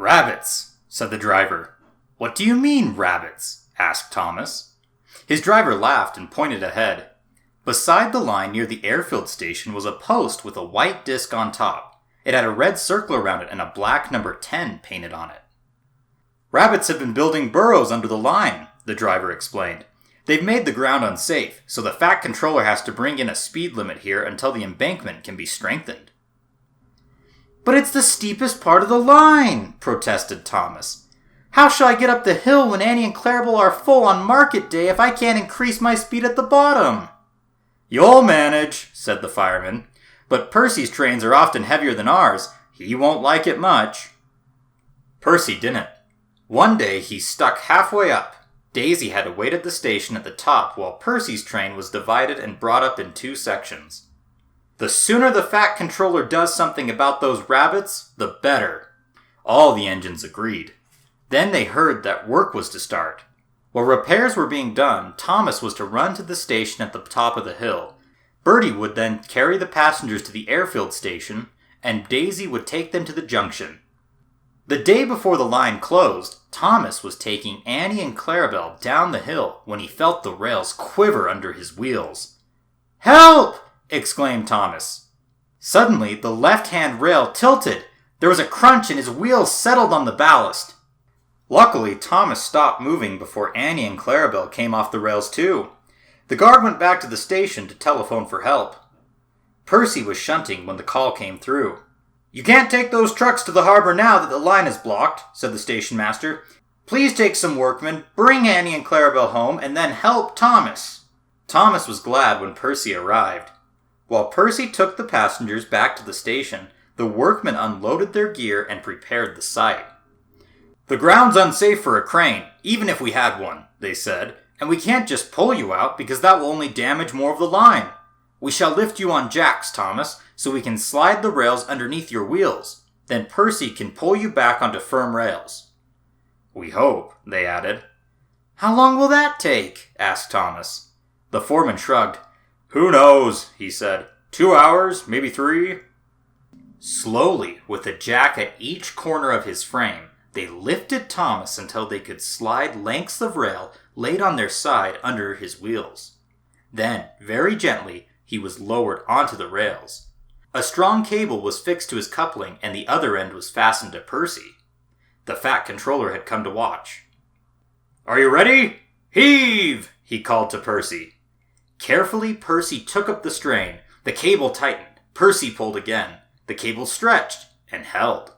Rabbits, said the driver. What do you mean, rabbits? Asked Thomas. His driver laughed and pointed ahead. Beside the line near the airfield station was a post with a white disc on top. It had a red circle around it and a black number 10 painted on it. Rabbits have been building burrows under the line, the driver explained. They've made the ground unsafe, so the Fat Controller has to bring in a speed limit here until the embankment can be strengthened. But it's the steepest part of the line, protested Thomas. How shall I get up the hill when Annie and Clarabel are full on market day if I can't increase my speed at the bottom? You'll manage, said the fireman. But Percy's trains are often heavier than ours. He won't like it much. Percy didn't. One day he stuck halfway up. Daisy had to wait at the station at the top while Percy's train was divided and brought up in 2 sections. The sooner the Fat Controller does something about those rabbits, the better. All the engines agreed. Then they heard that work was to start. While repairs were being done, Thomas was to run to the station at the top of the hill. Bertie would then carry the passengers to the airfield station, and Daisy would take them to the junction. The day before the line closed, Thomas was taking Annie and Clarabel down the hill when he felt the rails quiver under his wheels. "Help!" exclaimed Thomas. Suddenly, the left-hand rail tilted. There was a crunch and his wheels settled on the ballast. Luckily, Thomas stopped moving before Annie and Clarabel came off the rails too. The guard went back to the station to telephone for help. Percy was shunting when the call came through. "You can't take those trucks to the harbor now that the line is blocked," said the station master. "Please take some workmen, bring Annie and Clarabel home, and then help Thomas." Thomas was glad when Percy arrived. While Percy took the passengers back to the station, the workmen unloaded their gear and prepared the site. "The ground's unsafe for a crane, even if we had one," they said, "and we can't just pull you out because that will only damage more of the line. We shall lift you on jacks, Thomas, so we can slide the rails underneath your wheels. Then Percy can pull you back onto firm rails." "We hope," they added. "How long will that take?" asked Thomas. The foreman shrugged. "Who knows," he said. 2 hours, maybe 3. Slowly, with a jack at each corner of his frame, they lifted Thomas until they could slide lengths of rail laid on their side under his wheels. Then, very gently, he was lowered onto the rails. A strong cable was fixed to his coupling and the other end was fastened to Percy. The Fat Controller had come to watch. "Are you ready? Heave!" he called to Percy. Carefully, Percy took up the strain. The cable tightened. Percy pulled again. The cable stretched and held.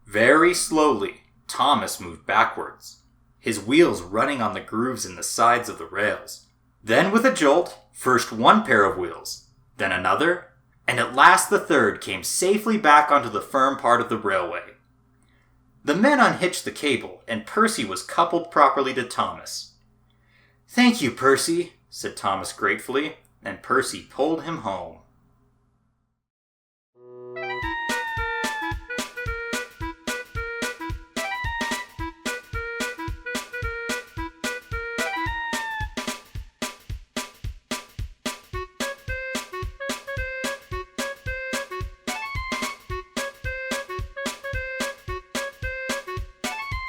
Very slowly, Thomas moved backwards, his wheels running on the grooves in the sides of the rails. Then with a jolt, first one pair of wheels, then another, and at last the third came safely back onto the firm part of the railway. The men unhitched the cable, and Percy was coupled properly to Thomas. "Thank you, Percy," said Thomas gratefully, and Percy pulled him home.